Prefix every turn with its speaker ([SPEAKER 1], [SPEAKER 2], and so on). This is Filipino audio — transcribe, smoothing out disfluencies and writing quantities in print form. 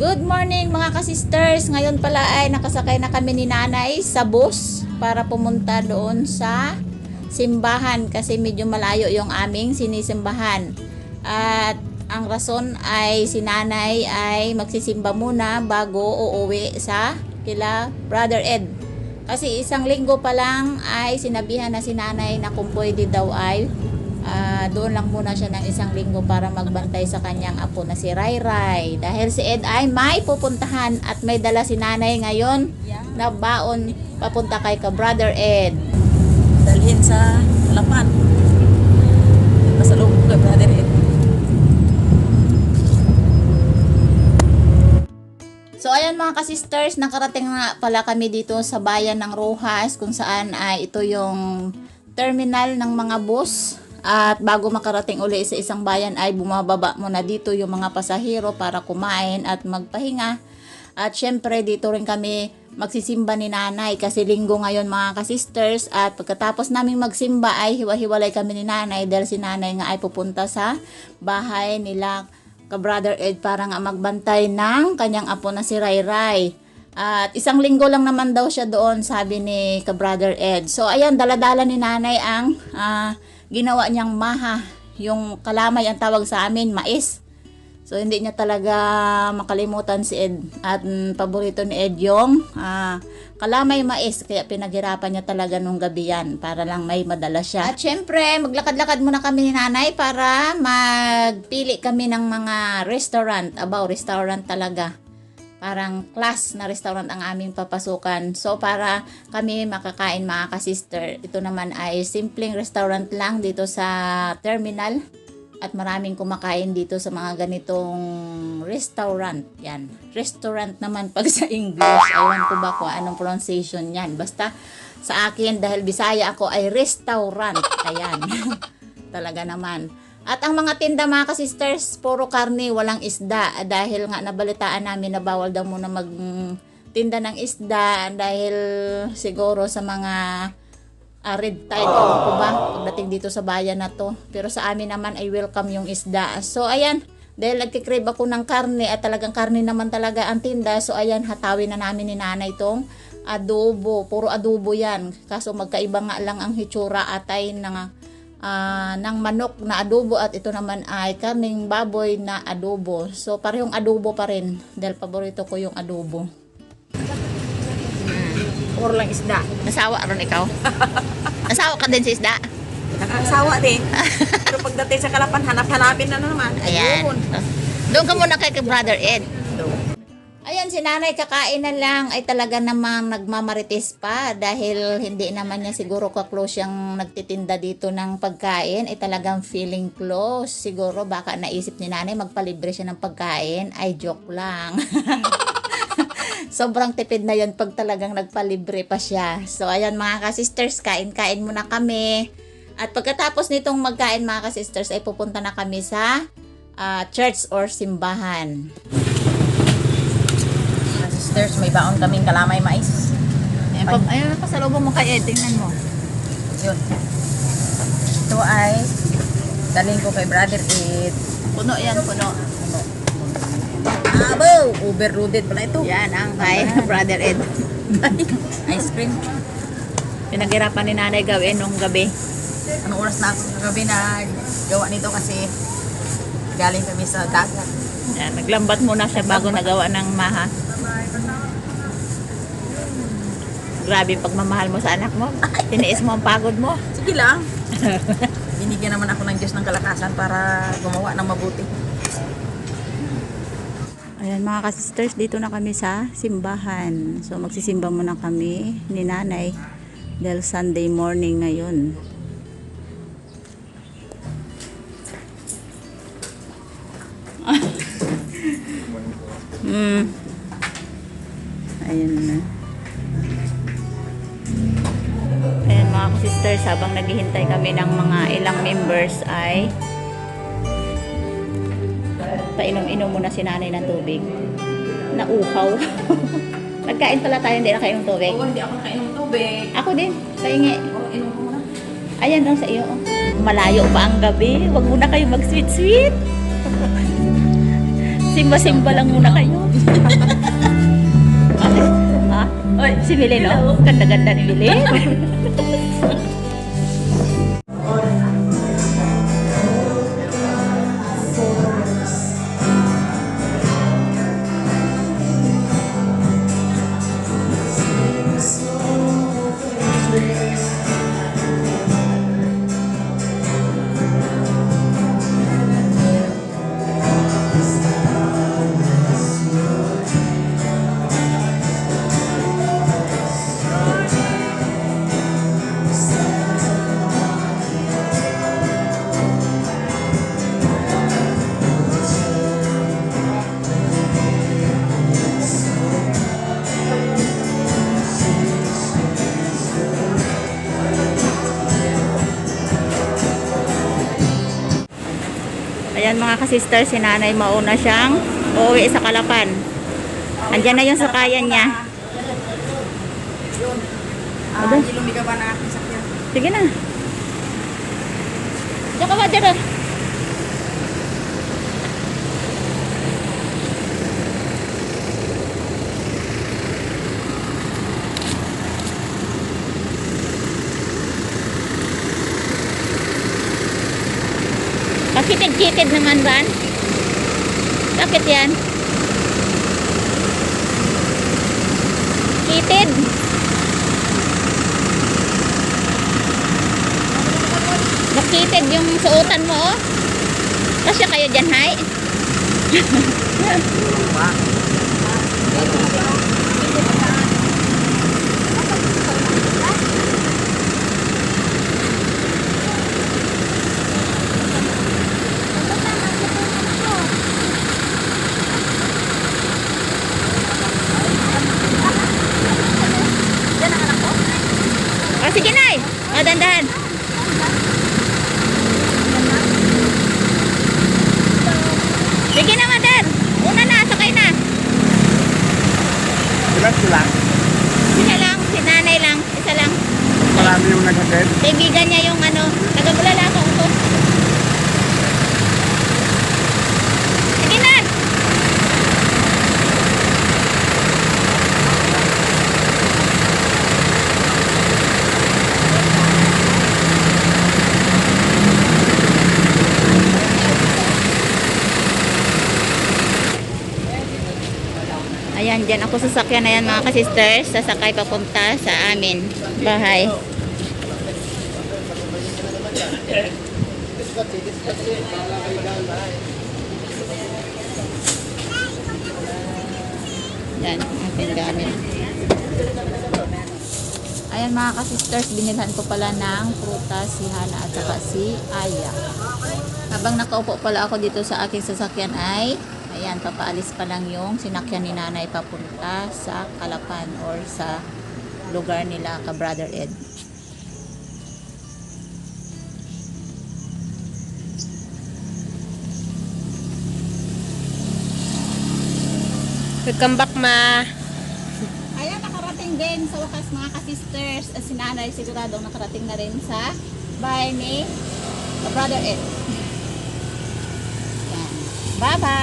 [SPEAKER 1] Good morning mga ka-sisters. Ngayon pala ay nakasakay na kami ni nanay sa bus para pumunta doon sa simbahan kasi medyo malayo yung aming sinisimbahan. At ang rason ay si nanay ay magsisimba muna bago uuwi sa kila Brother Ed. Kasi isang linggo pa lang ay sinabihan na si nanay na kung pwede daw ay doon lang muna siya ng isang linggo para magbantay sa kanyang apo na si Rai Rai. Dahil si Ed ay may pupuntahan at may dala si nanay ngayon na baon papunta kay ka Brother Ed.
[SPEAKER 2] Dalhin sa Lapan. Pasalubong kay Brother Ed.
[SPEAKER 1] So ayan mga ka-sisters, nakarating na pala kami dito sa bayan ng Rojas kung saan ay ito yung terminal ng mga bus. At bago makarating uli sa isang bayan ay bumababa muna dito yung mga pasahero para kumain at magpahinga. At syempre dito rin kami magsisimba ni nanay kasi linggo ngayon mga ka-sisters. At pagkatapos naming magsimba ay hiwa-hiwalay kami ni nanay dahil si nanay nga ay pupunta sa bahay nila ka Brother Ed para nga magbantay ng kanyang apo na si Rai Rai. At isang linggo lang naman daw siya doon, sabi ni ka Brother Ed. So ayan, daladala ni nanay ang ginawa niyang maha. Yung kalamay ang tawag sa amin, mais. So hindi niya talaga makalimutan si Ed. At paborito ni Ed yung kalamay mais. Kaya pinaghirapan niya talaga nung gabi yan para lang may madala siya. At syempre, maglakad-lakad muna kami ni nanay para magpili kami ng mga restaurant. Restaurant talaga. Parang class na restaurant ang aming papasukan. So, para kami makakain mga ka-sister, ito naman ay simpleng restaurant lang dito sa terminal. At maraming kumakain dito sa mga ganitong restaurant. Yan. Restaurant naman pag sa English. Ewan ko ba kung anong pronunciation yan. Basta sa akin, dahil Bisaya ako, ay restaurant. Ayan. Talaga naman. At ang mga tinda mga ka-sisters, puro karne, walang isda. Dahil nga nabalitaan namin na bawal daw muna magtinda ng isda dahil siguro sa mga red tide ko ba pagdating dito sa bayan na to. Pero sa amin naman ay welcome yung isda. So ayan, dahil nagkikrave ako ng karne at talagang karne naman talaga ang tinda. So ayan, hatawin na namin ni nanay tong adobo. Puro adobo yan. Kaso magkaiba nga lang ang hitsura atay ng manok na adobo at ito naman ay karning baboy na adobo. So parehong adobo pa rin dahil paborito ko yung adobo.
[SPEAKER 2] Puro lang isda.
[SPEAKER 1] Nasawa ron ikaw? Nasawa ka din sa isda?
[SPEAKER 2] Nakakasawa din. Pero pagdating sa Kalapan, hanap-hanapin na naman.
[SPEAKER 1] Ayan. Doon ka muna kay Brother Ed. Ayan, si nanay kakain na lang ay talaga namang nagmamarites pa dahil hindi naman niya siguro ka-close yung nagtitinda dito ng pagkain ay talagang feeling close. Siguro baka naisip ni nanay magpalibre siya ng pagkain. Ay, joke lang. Sobrang tipid na yun pag talagang nagpalibre pa siya. So, ayan mga ka-sisters, kain-kain muna kami. At pagkatapos nitong magkain mga ka-sisters ay pupunta na kami sa church or simbahan.
[SPEAKER 2] Sisters, may baon kaming kalamay mais.
[SPEAKER 1] Ayun, pasalubong mo kay Ed, tingnan mo.
[SPEAKER 2] Yun. Ito ay daling ko kay Brother Ed.
[SPEAKER 1] Puno yan, puno.
[SPEAKER 2] Abo! Overloaded pala ito.
[SPEAKER 1] Yan ang kay Brother Ed.
[SPEAKER 2] Ice cream.
[SPEAKER 1] Pinaghirapan ni nanay gawin nung gabi.
[SPEAKER 2] Anong oras na ako kagabi na gawa nito kasi galing kami sa dagat.
[SPEAKER 1] Yan, naglambat muna siya bago nagawa ng maha. Grabe pagmamahal mo sa anak mo. Tiniis mo ang pagod mo.
[SPEAKER 2] Sige lang. Binigyan naman ako ng Diyos ng kalakasan para gumawa ng mabuti.
[SPEAKER 1] Ayan mga ka-sisters, dito na kami sa simbahan. So magsisimba muna kami ni nanay dahil Sunday morning ngayon. Ayan na. Ayan mga ka-sisters, habang naghihintay kami ng mga ilang members ay painom-inom muna si nanay ng tubig. Nauhaw. Nagkain pala tayo, hindi nakainom tubig.
[SPEAKER 2] Oo, hindi ako nakainom tubig.
[SPEAKER 1] Ako din, pahingi.
[SPEAKER 2] Oo, inom ko muna.
[SPEAKER 1] Ayan lang sa iyo. Malayo pa ang gabi. Huwag muna kayo mag-sweet-sweet. Simba-simba lang muna kayo. Ah, oy, si Milene, oh. Ganda-ganda ni Milene. Ayan mga ka-sister, si nanay mauna siyang uuwi sa Kalapan. Andyan na yung sakayan niya.
[SPEAKER 2] Hindi lumigaw ba na aking sakyan?
[SPEAKER 1] Sige na. Diyan ka ba, dyan? Pakitid-kitid naman ba? Bakit yan? Kitid. Nakitid yung suotan mo, oh. Kasya kayo dyan, hay? Oh, sige na, oh, dandahan. Sige na, mother. Una na, sakay na.
[SPEAKER 3] Ilan sila?
[SPEAKER 1] Isa lang, si nanay lang. Isa lang.
[SPEAKER 3] Marami yung naghatid.
[SPEAKER 1] Kaibigan niya yung ano, taga-bulala ko ito. Sige na. Ayan, dyan ako sasakyan na yan mga ka-sisters. Sasakay papunta sa amin bahay. Yan, ating gamit. Ayan mga ka-sisters, binilhan ko pala ng prutas si Hana at saka si Aya. Habang nakaupo pala ako dito sa aking sasakyan ay ayan, papaalis pa lang yung sinakyan ni nanay papunta sa Kalapan or sa lugar nila ka Brother Ed.
[SPEAKER 2] Welcome back, ma.
[SPEAKER 1] Ayan, nakarating din sa wakas mga ka-sisters. Si nanay siguradong nakarating na rin sa bahay ni ka Brother Ed. Yan. Bye-bye!